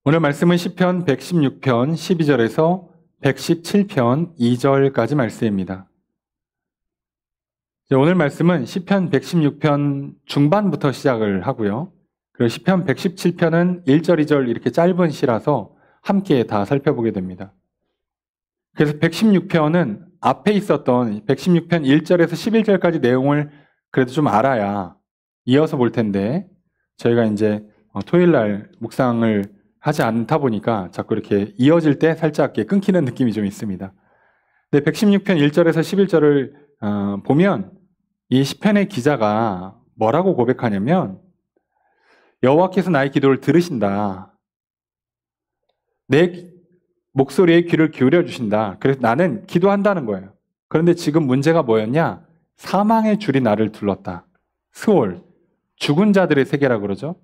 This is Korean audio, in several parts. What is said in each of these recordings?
오늘 말씀은 시편 116편 12절에서 117편 2절까지 말씀입니다. 오늘 말씀은 시편 116편 중반부터 시작을 하고요. 그리고 시편 117편은 1절, 2절 이렇게 짧은 시라서 함께 다 살펴보게 됩니다. 그래서 116편은 앞에 있었던 116편 1절에서 11절까지 내용을 그래도 좀 알아야 이어서 볼 텐데 저희가 이제 토요일 날 묵상을 하지 않다 보니까 자꾸 이렇게 이어질 때 살짝 끊기는 느낌이 좀 있습니다. 근데 116편 1절에서 11절을 보면 이 시편의 기자가 뭐라고 고백하냐면 여호와께서 나의 기도를 들으신다. 내 목소리에 귀를 기울여 주신다. 그래서 나는 기도한다는 거예요. 그런데 지금 문제가 뭐였냐? 사망의 줄이 나를 둘렀다. 스올, 죽은 자들의 세계라고 그러죠.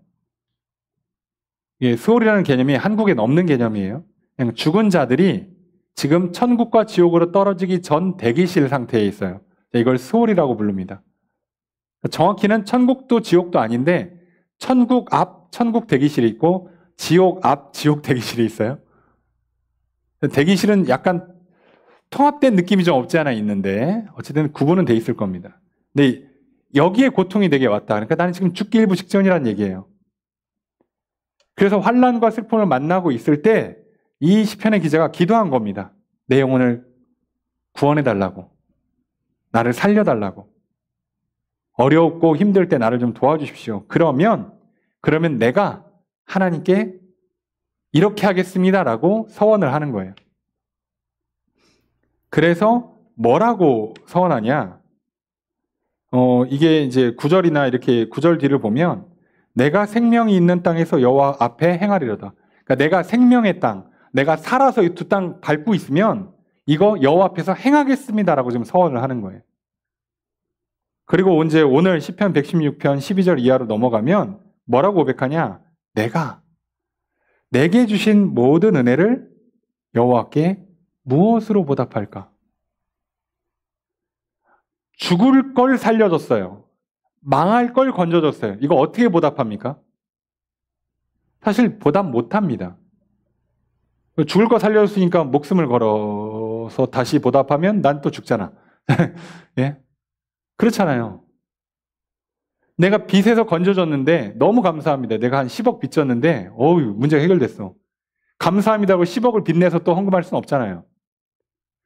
스올이라는 개념이 한국엔 없는 개념이에요. 그냥 죽은 자들이 지금 천국과 지옥으로 떨어지기 전 대기실 상태에 있어요. 이걸 스올이라고 부릅니다. 정확히는 천국도 지옥도 아닌데 천국 앞 천국 대기실이 있고 지옥 앞 지옥 대기실이 있어요. 대기실은 약간 통합된 느낌이 좀 없지 않아 있는데 어쨌든 구분은 돼 있을 겁니다. 근데 여기에 고통이 내게 왔다. 그러니까 나는 지금 죽기 일부 직전이라는 얘기예요. 그래서 환난과 슬픔을 만나고 있을 때 이 시편의 기자가 기도한 겁니다. 내 영혼을 구원해달라고. 나를 살려달라고. 어렵고 힘들 때 나를 좀 도와주십시오. 그러면 내가 하나님께 이렇게 하겠습니다라고 서원을 하는 거예요. 그래서 뭐라고 서원하냐? 이게 이제 9절이나 이렇게 9절 뒤를 보면 내가 생명이 있는 땅에서 여호와 앞에 행하리로다. 그러니까 내가 생명의 땅, 내가 살아서 이 두 땅 밟고 있으면 이거 여호와 앞에서 행하겠습니다라고 지금 서원을 하는 거예요. 그리고 이제 오늘 시편 116편 12절 이하로 넘어가면 뭐라고 고백하냐? 내가 내게 주신 모든 은혜를 여호와께 무엇으로 보답할까? 죽을 걸 살려줬어요. 망할 걸 건져줬어요. 이거 어떻게 보답합니까? 사실 보답 못합니다. 죽을 거 살려줬으니까 목숨을 걸어서 다시 보답하면 난 또 죽잖아. 예? 그렇잖아요. 내가 빚에서 건져줬는데 너무 감사합니다. 내가 한 10억 빚졌는데 문제가 해결됐어. 감사합니다고 10억을 빚내서 또 헌금할 수는 없잖아요.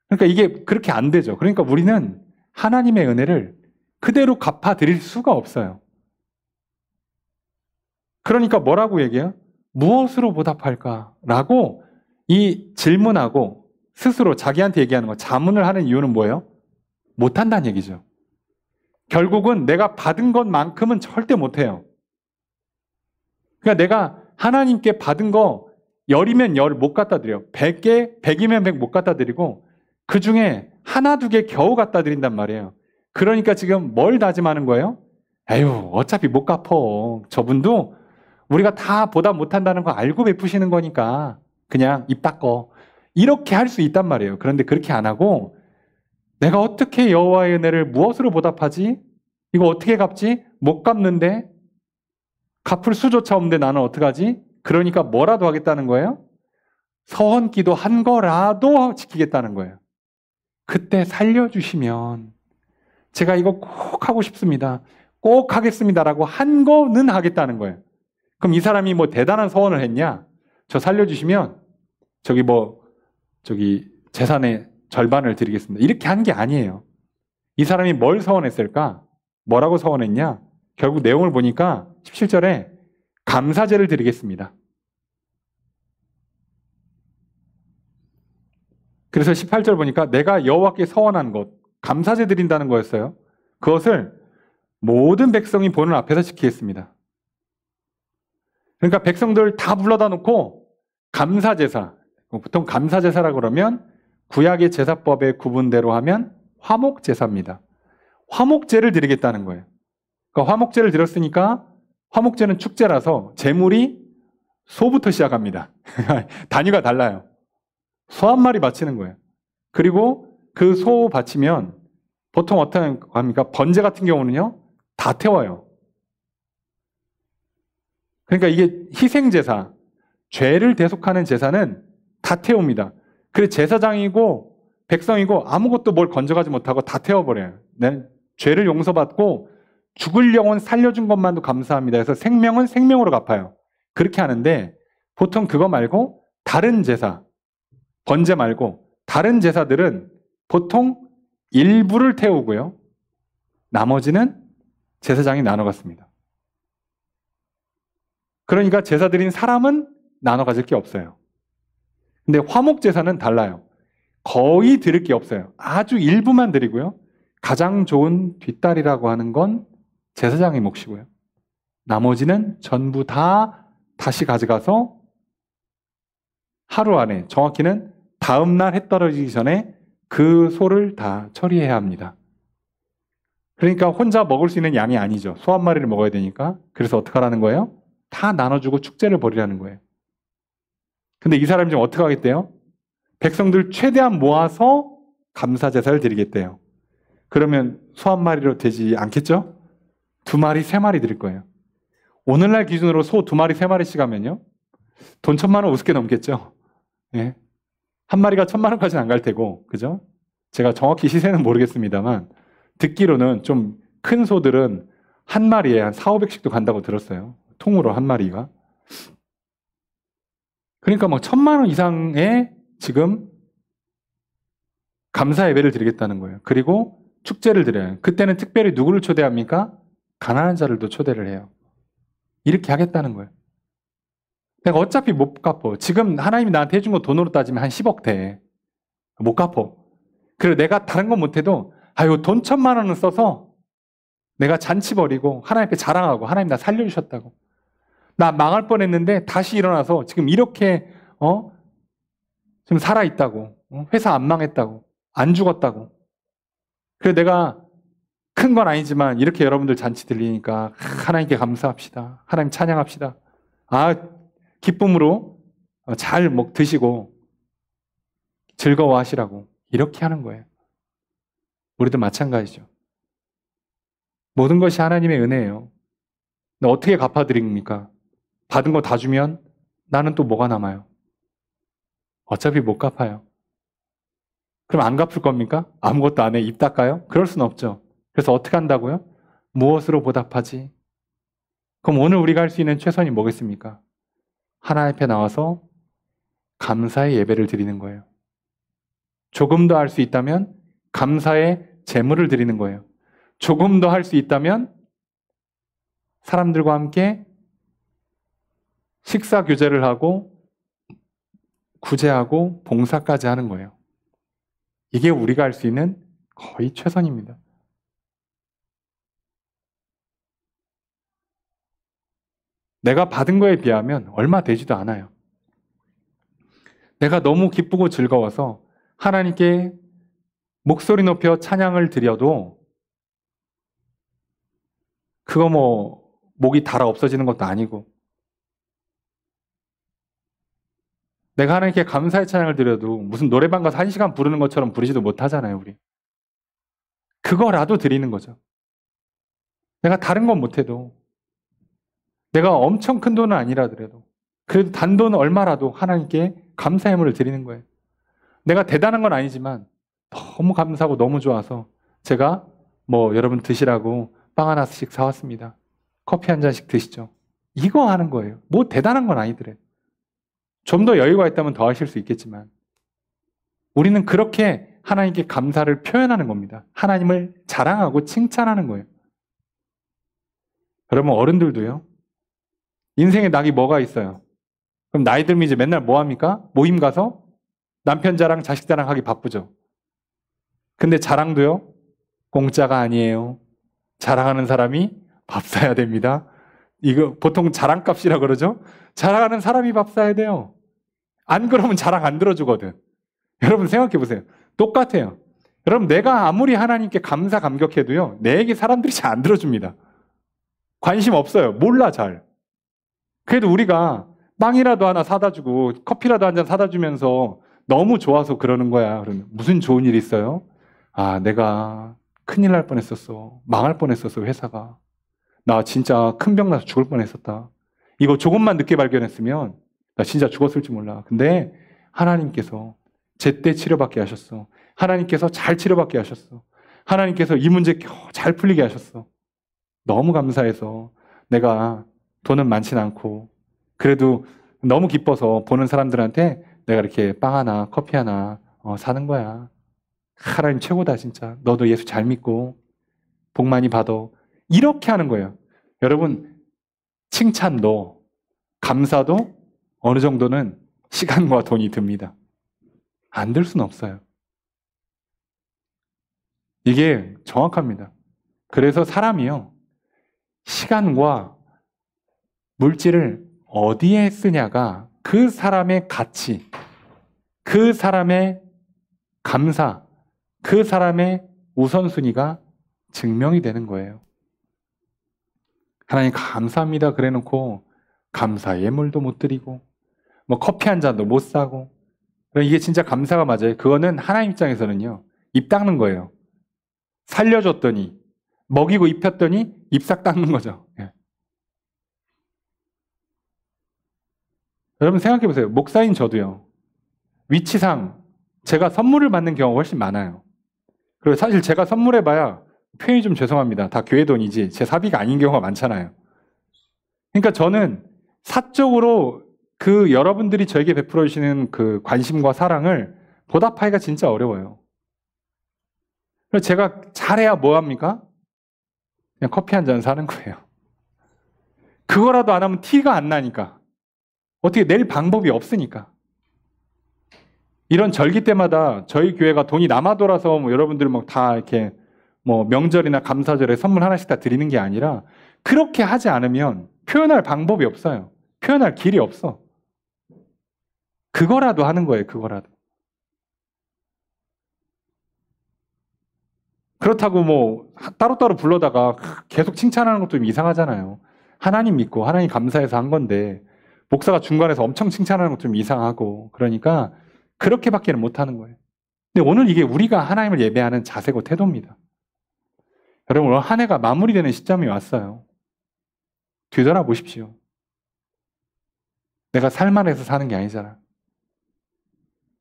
그러니까 이게 그렇게 안 되죠. 그러니까 우리는 하나님의 은혜를 그대로 갚아드릴 수가 없어요. 그러니까 뭐라고 얘기해요? 무엇으로 보답할까라고 이 질문하고 스스로 자기한테 얘기하는 거, 자문을 하는 이유는 뭐예요? 못한다는 얘기죠. 결국은 내가 받은 것만큼은 절대 못해요. 그러니까 내가 하나님께 받은 거 10이면 10 못 갖다 드려요. 100이면 100 못 갖다 드리고 그 중에 하나, 두 개 겨우 갖다 드린단 말이에요. 그러니까 지금 뭘 다짐하는 거예요? 에휴, 어차피 못 갚어. 저분도 우리가 다 보답 못한다는 거 알고 베푸시는 거니까 그냥 입 닦어. 이렇게 할 수 있단 말이에요. 그런데 그렇게 안 하고 내가 어떻게 여호와의 은혜를 무엇으로 보답하지? 이거 어떻게 갚지? 못 갚는데? 갚을 수조차 없는데 나는 어떡하지? 그러니까 뭐라도 하겠다는 거예요? 서원 기도 한 거라도 지키겠다는 거예요. 그때 살려주시면 제가 이거 꼭 하고 싶습니다. 꼭 하겠습니다라고 한 거는 하겠다는 거예요. 그럼 이 사람이 뭐 대단한 서원을 했냐? 저 살려주시면 저기 재산의 절반을 드리겠습니다. 이렇게 한 게 아니에요. 이 사람이 뭘 서원했을까? 뭐라고 서원했냐? 결국 내용을 보니까 17절에 감사제를 드리겠습니다. 그래서 18절 보니까 내가 여호와께 서원한 것, 감사제 드린다는 거였어요. 그것을 모든 백성이 보는 앞에서 지키겠습니다. 그러니까 백성들 다 불러다 놓고 감사제사, 보통 감사제사라고 그러면 구약의 제사법의 구분대로 하면 화목제사입니다. 화목제를 드리겠다는 거예요. 그러니까 화목제를 드렸으니까 화목제는 축제라서 제물이 소부터 시작합니다. 단위가 달라요. 소 한 마리 바치는 거예요. 그리고 그 소 바치면 보통 어떤 합니까? 번제 같은 경우는요 다 태워요. 그러니까 이게 희생제사, 죄를 대속하는 제사는 다 태웁니다. 그래서 제사장이고 백성이고 아무것도 뭘 건져가지 못하고 다 태워버려요. 네? 죄를 용서받고 죽을 영혼 살려준 것만도 감사합니다. 그래서 생명은 생명으로 갚아요. 그렇게 하는데 보통 그거 말고 다른 제사, 번제 말고 다른 제사들은 보통 일부를 태우고요. 나머지는 제사장이 나눠 갖습니다. 그러니까 제사 드린 사람은 나눠 가질 게 없어요. 근데 화목 제사는 달라요. 거의 드릴 게 없어요. 아주 일부만 드리고요. 가장 좋은 뒷다리라고 하는 건 제사장의 몫이고요. 나머지는 전부 다 다시 가져가서 하루 안에, 정확히는 다음 날 해 떨어지기 전에 그 소를 다 처리해야 합니다. 그러니까 혼자 먹을 수 있는 양이 아니죠. 소 한 마리를 먹어야 되니까. 그래서 어떻게 하라는 거예요? 다 나눠주고 축제를 벌이라는 거예요. 근데 이 사람이 지금 어떻게 하겠대요? 백성들 최대한 모아서 감사 제사를 드리겠대요. 그러면 소 한 마리로 되지 않겠죠? 2마리, 3마리 드릴 거예요. 오늘날 기준으로 소 2마리, 3마리씩 하면요. 돈 1,000만 원 우습게 넘겠죠? 예. 한 마리가 1,000만 원까지는 안 갈 테고, 그죠? 제가 정확히 시세는 모르겠습니다만, 듣기로는 좀 큰 소들은 한 마리에 한 400~500씩도 간다고 들었어요. 통으로 한 마리가. 그러니까 뭐 1,000만 원 이상의 지금 감사 예배를 드리겠다는 거예요. 그리고 축제를 드려요. 그때는 특별히 누구를 초대합니까? 가난한 자들도 초대를 해요. 이렇게 하겠다는 거예요. 내가 어차피 못 갚어. 지금 하나님이 나한테 해준 거 돈으로 따지면 한 10억 돼. 못 갚어. 그리고 내가 다른 건 못해도 아유 돈 1,000만 원을 써서 내가 잔치 벌이고 하나님 앞에 자랑하고 하나님 나 살려주셨다고. 나 망할 뻔했는데 다시 일어나서 지금 이렇게 지금 살아있다고. 회사 안 망했다고. 안 죽었다고. 그래서 내가 큰 건 아니지만 이렇게 여러분들 잔치 들리니까 하나님께 감사합시다. 하나님 찬양합시다. 아 기쁨으로 잘 드시고 즐거워하시라고 이렇게 하는 거예요. 우리도 마찬가지죠. 모든 것이 하나님의 은혜예요. 근데 어떻게 갚아드립니까? 받은 거 다 주면 나는 또 뭐가 남아요? 어차피 못 갚아요. 그럼 안 갚을 겁니까? 아무것도 안 해? 입 닦아요? 그럴 수는 없죠. 그래서 어떻게 한다고요? 무엇으로 보답하지? 그럼 오늘 우리가 할 수 있는 최선이 뭐겠습니까? 하나님 앞에 나와서 감사의 예배를 드리는 거예요. 조금 더 할 수 있다면 감사의 제물을 드리는 거예요. 조금 더 할 수 있다면 사람들과 함께 식사 교제를 하고 구제하고 봉사까지 하는 거예요. 이게 우리가 할 수 있는 거의 최선입니다. 내가 받은 거에 비하면 얼마 되지도 않아요. 내가 너무 기쁘고 즐거워서 하나님께 목소리 높여 찬양을 드려도 그거 뭐 목이 달아 없어지는 것도 아니고 내가 하나님께 감사의 찬양을 드려도 무슨 노래방 가서 1시간 부르는 것처럼 부르지도 못하잖아요, 우리. 그거라도 드리는 거죠. 내가 다른 건 못해도 내가 엄청 큰 돈은 아니라더라도 그래도 단돈 얼마라도 하나님께 감사의 예물을 드리는 거예요. 내가 대단한 건 아니지만 너무 감사하고 너무 좋아서 제가 뭐 여러분 드시라고 빵 하나씩 사왔습니다. 커피 한 잔씩 드시죠. 이거 하는 거예요. 뭐 대단한 건 아니더래. 좀 더 여유가 있다면 더 하실 수 있겠지만 우리는 그렇게 하나님께 감사를 표현하는 겁니다. 하나님을 자랑하고 칭찬하는 거예요. 여러분 어른들도요. 인생에 낙이 뭐가 있어요? 그럼 나이 들면 이제 맨날 뭐 합니까? 모임 가서 남편 자랑, 자식 자랑하기 바쁘죠. 근데 자랑도요. 공짜가 아니에요. 자랑하는 사람이 밥 사야 됩니다. 이거 보통 자랑값이라 그러죠. 자랑하는 사람이 밥 사야 돼요. 안 그러면 자랑 안 들어주거든. 여러분 생각해 보세요. 똑같아요. 여러분 내가 아무리 하나님께 감사 감격해도요. 내 얘기 사람들이 잘 안 들어줍니다. 관심 없어요. 몰라 잘. 그래도 우리가 빵이라도 하나 사다 주고 커피라도 한 잔 사다 주면서 너무 좋아서 그러는 거야. 그러면 무슨 좋은 일이 있어요? 아 내가 큰일 날 뻔했었어. 망할 뻔했었어 회사가. 나 진짜 큰 병 나서 죽을 뻔했었다. 이거 조금만 늦게 발견했으면 나 진짜 죽었을지 몰라. 근데 하나님께서 제때 치료받게 하셨어. 하나님께서 잘 치료받게 하셨어. 하나님께서 이 문제 겨우 잘 풀리게 하셨어. 너무 감사해서 내가 돈은 많진 않고 그래도 너무 기뻐서 보는 사람들한테 내가 이렇게 빵 하나 커피 하나 사는 거야. 하나님 최고다 진짜. 너도 예수 잘 믿고 복 많이 받아. 이렇게 하는 거예요. 여러분 칭찬도 감사도 어느 정도는 시간과 돈이 듭니다. 안 들 수는 없어요. 이게 정확합니다. 그래서 사람이요. 시간과 물질을 어디에 쓰냐가 그 사람의 가치, 그 사람의 감사, 그 사람의 우선순위가 증명이 되는 거예요. 하나님 감사합니다 그래 놓고 감사 예물도 못 드리고 뭐 커피 한 잔도 못 사고 이게 진짜 감사가 맞아요. 그거는 하나님 입장에서는요. 입 닦는 거예요. 살려줬더니 먹이고 입혔더니 입 싹 닦는 거죠. 예. 여러분 생각해 보세요. 목사인 저도요. 위치상 제가 선물을 받는 경우가 훨씬 많아요. 그리고 사실 제가 선물해봐야 표현이 좀 죄송합니다. 다 교회 돈이지 제 사비가 아닌 경우가 많잖아요. 그러니까 저는 사적으로 그 여러분들이 저에게 베풀어 주시는 그 관심과 사랑을 보답하기가 진짜 어려워요. 그래서 제가 잘해야 뭐합니까? 그냥 커피 한 잔 사는 거예요. 그거라도 안 하면 티가 안 나니까. 어떻게 낼 방법이 없으니까. 이런 절기 때마다 저희 교회가 돈이 남아 돌아서 뭐 여러분들 막 다 이렇게 뭐 명절이나 감사절에 선물 하나씩 다 드리는 게 아니라 그렇게 하지 않으면 표현할 방법이 없어요. 표현할 길이 없어. 그거라도 하는 거예요. 그거라도. 그렇다고 뭐 따로따로 불러다가 계속 칭찬하는 것도 좀 이상하잖아요. 하나님 믿고 하나님 감사해서 한 건데 목사가 중간에서 엄청 칭찬하는 것도 좀 이상하고 그러니까 그렇게밖에는 못하는 거예요. 근데 오늘 이게 우리가 하나님을 예배하는 자세고 태도입니다. 여러분 오늘 한 해가 마무리되는 시점이 왔어요. 뒤돌아보십시오. 내가 살만해서 사는 게 아니잖아.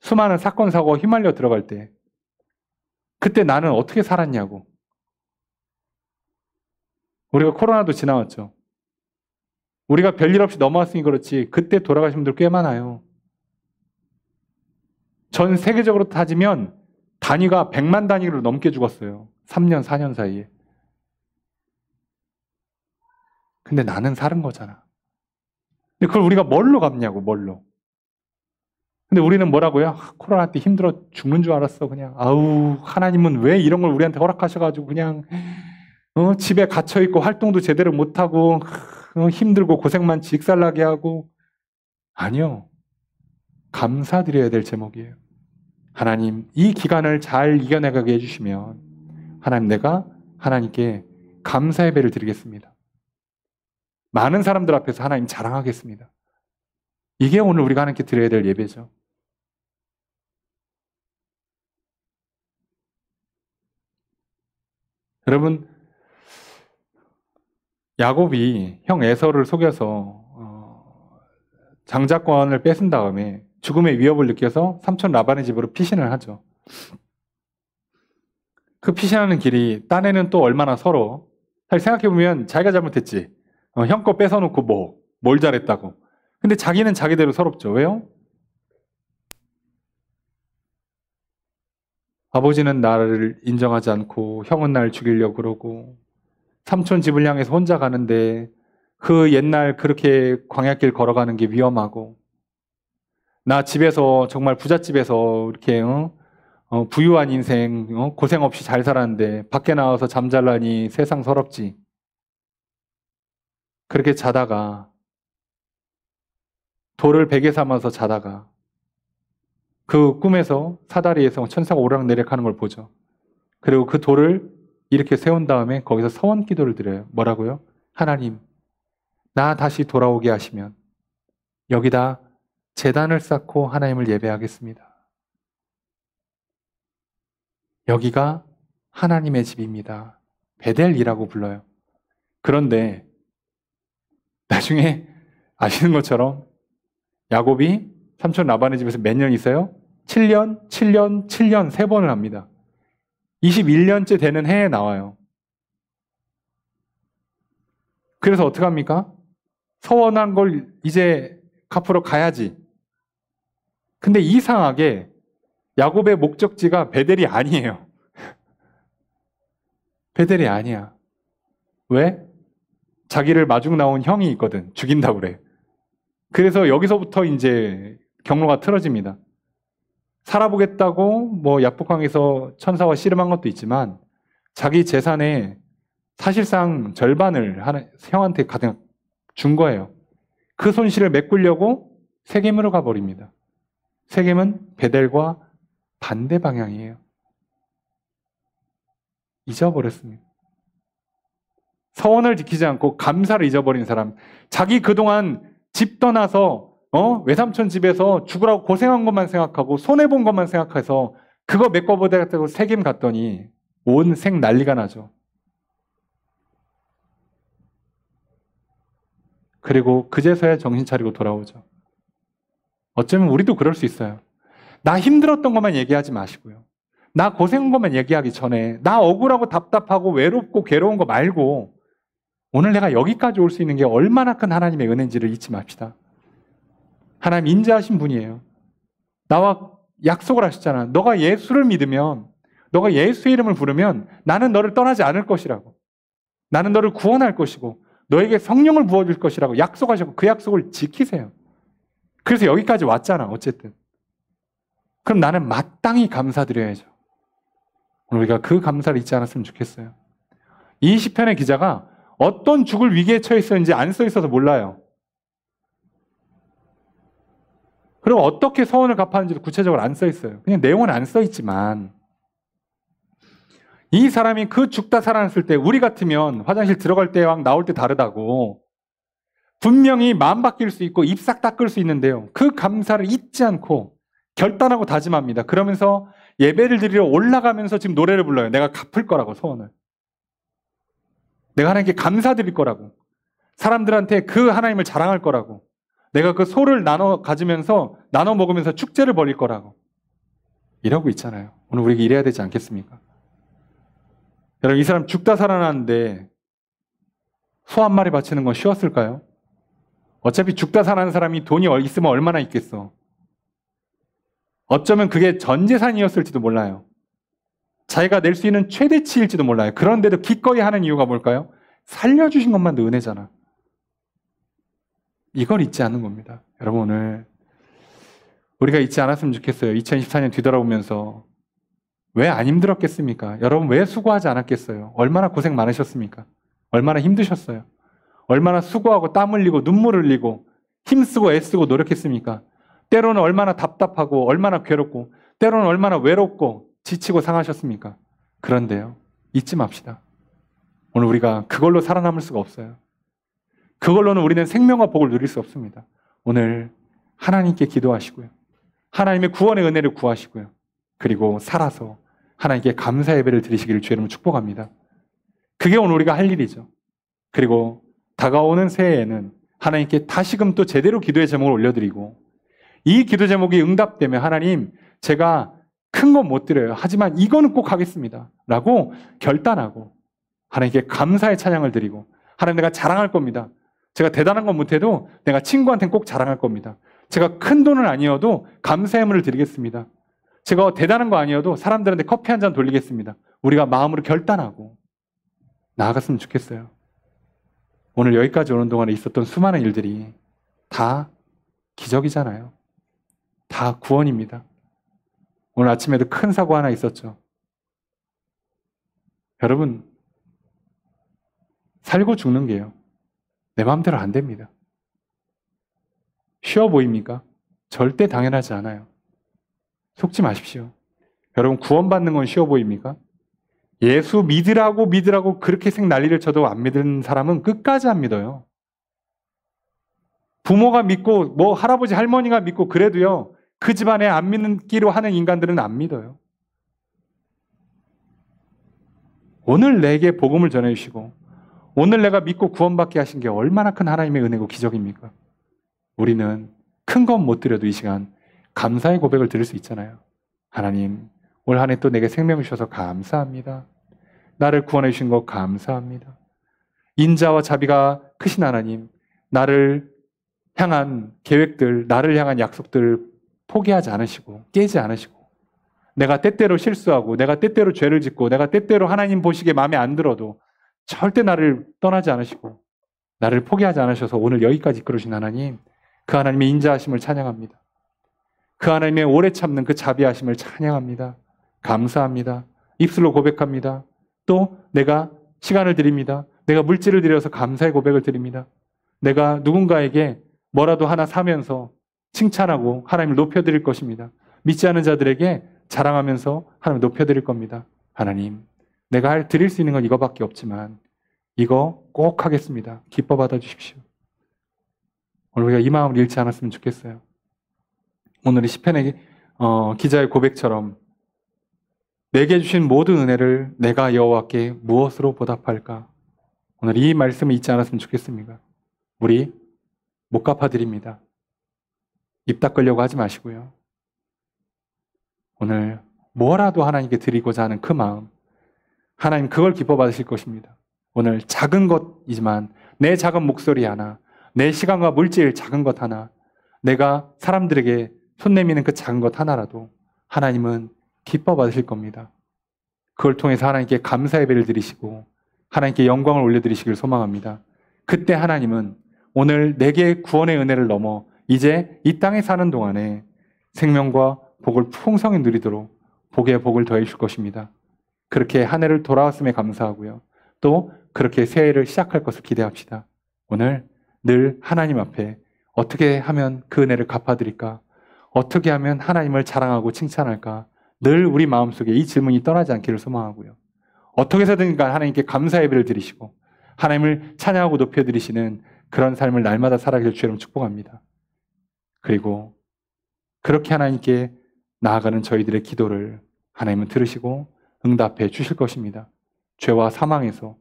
수많은 사건 사고가 휘말려 들어갈 때 그때 나는 어떻게 살았냐고. 우리가 코로나도 지나왔죠. 우리가 별일 없이 넘어왔으니 그렇지 그때 돌아가신 분들 꽤 많아요. 전 세계적으로 따지면 단위가 100만 단위로 넘게 죽었어요. 3년, 4년 사이에. 근데 나는 사는 거잖아. 근데 그걸 우리가 뭘로 갚냐고, 뭘로. 근데 우리는 뭐라고요? 코로나 때 힘들어 죽는 줄 알았어, 그냥. 아우, 하나님은 왜 이런 걸 우리한테 허락하셔가지고 그냥, 집에 갇혀있고 활동도 제대로 못하고, 힘들고 고생만 직살나게 하고. 아니요. 감사드려야 될 제목이에요. 하나님, 이 기간을 잘 이겨내가게 해주시면, 하나님, 내가 하나님께 감사 예배를 드리겠습니다. 많은 사람들 앞에서 하나님 자랑하겠습니다. 이게 오늘 우리가 하나님께 드려야 될 예배죠. 여러분, 야곱이 형 에서를 속여서 장자권을 뺏은 다음에 죽음의 위협을 느껴서 삼촌 라반의 집으로 피신을 하죠. 그 피신하는 길이 딴에는 또 얼마나 서러워. 사실 생각해보면 자기가 잘못했지. 형 거 뺏어놓고 뭘 잘했다고. 근데 자기는 자기대로 서럽죠. 왜요? 아버지는 나를 인정하지 않고 형은 날 죽이려고 그러고 삼촌 집을 향해서 혼자 가는데 그 옛날 그렇게 광야길 걸어가는 게 위험하고 나 집에서 정말 부잣집에서 이렇게 부유한 인생 고생 없이 잘 살았는데 밖에 나와서 잠잘라니 세상 서럽지. 그렇게 자다가 돌을 베개 삼아서 자다가 그 꿈에서 사다리에서 천사가 오락내락 하는 걸 보죠. 그리고 그 돌을 이렇게 세운 다음에 거기서 서원 기도를 드려요. 뭐라고요? 하나님, 나 다시 돌아오게 하시면 여기다 제단을 쌓고 하나님을 예배하겠습니다. 여기가 하나님의 집입니다. 베델이라고 불러요. 그런데 나중에 아시는 것처럼 야곱이 삼촌 라반의 집에서 몇 년 있어요? 7년, 7년, 7년 3번을 합니다. 21년째 되는 해에 나와요. 그래서 어떻게 합니까? 서원한 걸 이제 갚으러 가야지. 근데 이상하게 야곱의 목적지가 베델이 아니에요. 베델이 아니야. 왜? 자기를 마중 나온 형이 있거든. 죽인다고 그래. 그래서 여기서부터 이제 경로가 틀어집니다. 살아보겠다고 뭐 약복강에서 천사와 씨름한 것도 있지만 자기 재산의 사실상 절반을 형한테 가득 준 거예요. 그 손실을 메꾸려고 세겜으로 가버립니다. 세겜은 베델과 반대 방향이에요. 잊어버렸습니다. 서원을 지키지 않고 감사를 잊어버린 사람, 자기 그동안 집 떠나서 외삼촌 집에서 죽으라고 고생한 것만 생각하고 손해본 것만 생각해서 그거 메꿔보겠다고 세겜 갔더니 온 생 난리가 나죠. 그리고 그제서야 정신 차리고 돌아오죠. 어쩌면 우리도 그럴 수 있어요. 나 힘들었던 것만 얘기하지 마시고요. 나 고생한 것만 얘기하기 전에 나 억울하고 답답하고 외롭고 괴로운 거 말고 오늘 내가 여기까지 올 수 있는 게 얼마나 큰 하나님의 은혜인지를 잊지 맙시다. 하나님 인자하신 분이에요. 나와 약속을 하셨잖아. 너가 예수를 믿으면, 너가 예수의 이름을 부르면 나는 너를 떠나지 않을 것이라고. 나는 너를 구원할 것이고 너에게 성령을 부어줄 것이라고 약속하셨고 그 약속을 지키세요. 그래서 여기까지 왔잖아. 어쨌든. 그럼 나는 마땅히 감사드려야죠. 오늘 우리가 그 감사를 잊지 않았으면 좋겠어요. 이 시편의 기자가 어떤 죽을 위기에 처해 있었는지 안 써 있어서 몰라요. 그리고 어떻게 서원을 갚았는지도 구체적으로 안 써 있어요. 그냥 내용은 안 써 있지만 이 사람이 그 죽다 살아났을 때 우리 같으면 화장실 들어갈 때랑 나올 때 다르다고 분명히 마음 바뀔 수 있고 입 싹 닦을 수 있는데요. 그 감사를 잊지 않고 결단하고 다짐합니다. 그러면서 예배를 드리러 올라가면서 지금 노래를 불러요. 내가 갚을 거라고 서원을. 내가 하나님께 감사드릴 거라고. 사람들한테 그 하나님을 자랑할 거라고. 내가 그 소를 나눠 가지면서 나눠 먹으면서 축제를 벌일 거라고. 이러고 있잖아요. 오늘 우리가 이래야 되지 않겠습니까? 여러분 이 사람 죽다 살아났는데 소 한 마리 바치는 건 쉬웠을까요? 어차피 죽다 살아난 사람이 돈이 있으면 얼마나 있겠어. 어쩌면 그게 전 재산이었을지도 몰라요. 자기가 낼 수 있는 최대치일지도 몰라요. 그런데도 기꺼이 하는 이유가 뭘까요? 살려주신 것만도 은혜잖아. 이걸 잊지 않는 겁니다. 여러분 오늘 우리가 잊지 않았으면 좋겠어요. 2024년 뒤돌아보면서 왜 안 힘들었겠습니까? 여러분 왜 수고하지 않았겠어요? 얼마나 고생 많으셨습니까? 얼마나 힘드셨어요? 얼마나 수고하고 땀 흘리고 눈물 흘리고 힘쓰고 애쓰고 노력했습니까? 때로는 얼마나 답답하고 얼마나 괴롭고 때로는 얼마나 외롭고 지치고 상하셨습니까? 그런데요, 잊지 맙시다. 오늘 우리가 그걸로 살아남을 수가 없어요. 그걸로는 우리는 생명과 복을 누릴 수 없습니다. 오늘 하나님께 기도하시고요. 하나님의 구원의 은혜를 구하시고요. 그리고 살아서 하나님께 감사 예배를 드리시기를 주의 이름으로 축복합니다. 그게 오늘 우리가 할 일이죠. 그리고 다가오는 새해에는 하나님께 다시금 또 제대로 기도의 제목을 올려드리고 이 기도 제목이 응답되면 하나님 제가 큰 건 못 드려요. 하지만 이거는 꼭 하겠습니다. 라고 결단하고 하나님께 감사의 찬양을 드리고 하나님 내가 자랑할 겁니다. 제가 대단한 건 못해도 내가 친구한테는 꼭 자랑할 겁니다. 제가 큰 돈은 아니어도 감사의 예물을 드리겠습니다. 제가 대단한 거 아니어도 사람들한테 커피 한 잔 돌리겠습니다. 우리가 마음으로 결단하고 나아갔으면 좋겠어요. 오늘 여기까지 오는 동안에 있었던 수많은 일들이 다 기적이잖아요. 다 구원입니다. 오늘 아침에도 큰 사고 하나 있었죠. 여러분, 살고 죽는 게요. 내 마음대로 안 됩니다. 쉬워 보입니까? 절대 당연하지 않아요. 속지 마십시오. 여러분, 구원받는 건 쉬워 보입니까? 예수 믿으라고 그렇게 생 난리를 쳐도 안 믿는 사람은 끝까지 안 믿어요. 부모가 믿고 뭐 할아버지 할머니가 믿고 그래도요. 그 집안에 안 믿기로 하는 인간들은 안 믿어요. 오늘 내게 복음을 전해주시고 오늘 내가 믿고 구원받게 하신 게 얼마나 큰 하나님의 은혜고 기적입니까? 우리는 큰 건 못 드려도 이 시간 감사의 고백을 드릴 수 있잖아요. 하나님, 올 한 해 또 내게 생명 주셔서 감사합니다. 나를 구원해 주신 것 감사합니다. 인자와 자비가 크신 하나님, 나를 향한 계획들, 나를 향한 약속들을 포기하지 않으시고 깨지 않으시고, 내가 때때로 실수하고 내가 때때로 죄를 짓고 내가 때때로 하나님 보시기에 마음에 안 들어도 절대 나를 떠나지 않으시고 나를 포기하지 않으셔서 오늘 여기까지 이끌으신 하나님, 그 하나님의 인자하심을 찬양합니다. 그 하나님의 오래 참는 그 자비하심을 찬양합니다. 감사합니다. 입술로 고백합니다. 또 내가 시간을 드립니다. 내가 물질을 드려서 감사의 고백을 드립니다. 내가 누군가에게 뭐라도 하나 사면서 칭찬하고 하나님을 높여드릴 것입니다. 믿지 않은 자들에게 자랑하면서 하나님을 높여드릴 겁니다. 하나님, 내가 드릴 수 있는 건 이거밖에 없지만 이거 꼭 하겠습니다. 기뻐 받아주십시오. 오늘 우리가 이 마음을 잃지 않았으면 좋겠어요. 오늘 이 시편의 기자의 고백처럼 내게 주신 모든 은혜를 내가 여호와께 무엇으로 보답할까? 오늘 이 말씀을 잊지 않았으면 좋겠습니다. 우리 못 갚아드립니다. 입 닦으려고 하지 마시고요. 오늘 뭐라도 하나님께 드리고자 하는 그 마음, 하나님 그걸 기뻐 받으실 것입니다. 오늘 작은 것이지만 내 작은 목소리 하나, 내 시간과 물질 작은 것 하나, 내가 사람들에게 손 내미는 그 작은 것 하나라도 하나님은 기뻐 받으실 겁니다. 그걸 통해서 하나님께 감사 예배를 드리시고 하나님께 영광을 올려드리시길 소망합니다. 그때 하나님은 오늘 내게 구원의 은혜를 넘어 이제 이 땅에 사는 동안에 생명과 복을 풍성히 누리도록 복에 복을 더해 주실 것입니다. 그렇게 한 해를 돌아왔음에 감사하고요. 또 그렇게 새해를 시작할 것을 기대합시다. 오늘 늘 하나님 앞에 어떻게 하면 그 은혜를 갚아드릴까? 어떻게 하면 하나님을 자랑하고 칭찬할까? 늘 우리 마음속에 이 질문이 떠나지 않기를 소망하고요. 어떻게 해서든 하나님께 감사 예배를 드리시고 하나님을 찬양하고 높여드리시는 그런 삶을 날마다 살아가길 주여름 축복합니다. 그리고 그렇게 하나님께 나아가는 저희들의 기도를 하나님은 들으시고 응답해 주실 것입니다. 죄와 사망에서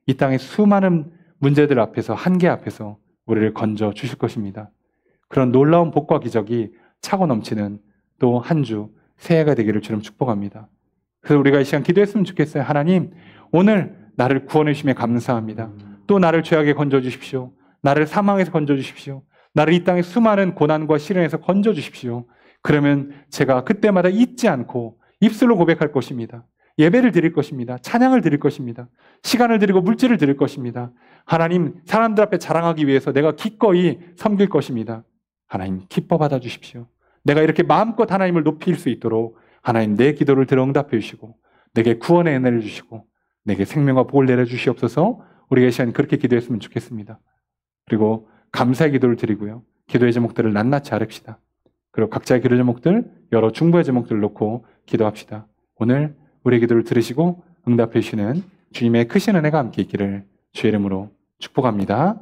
이 땅의 수많은 문제들 앞에서, 한계 앞에서 우리를 건져 주실 것입니다. 그런 놀라운 복과 기적이 차고 넘치는 또 한 주 새해가 되기를 주님 축복합니다. 그래서 우리가 이 시간 기도했으면 좋겠어요. 하나님, 오늘 나를 구원해 주심에 감사합니다. 또 나를 죄악에 건져 주십시오. 나를 사망에서 건져 주십시오. 나를 이 땅의 수많은 고난과 시련에서 건져 주십시오. 그러면 제가 그때마다 잊지 않고 입술로 고백할 것입니다. 예배를 드릴 것입니다. 찬양을 드릴 것입니다. 시간을 드리고 물질을 드릴 것입니다. 하나님, 사람들 앞에 자랑하기 위해서 내가 기꺼이 섬길 것입니다. 하나님, 기뻐 받아주십시오. 내가 이렇게 마음껏 하나님을 높일 수 있도록 하나님 내 기도를 들어 응답해 주시고 내게 구원의 은혜를 주시고 내게 생명과 복을 내려주시옵소서. 우리가 이 시간 그렇게 기도했으면 좋겠습니다. 그리고 감사의 기도를 드리고요. 기도의 제목들을 낱낱이 아릅시다. 그리고 각자의 기도 제목들, 여러 중보의 제목들을 놓고 기도합시다. 오늘 우리의 기도를 들으시고 응답해 주시는 주님의 크신 은혜가 함께 있기를 주의 이름으로 축복합니다.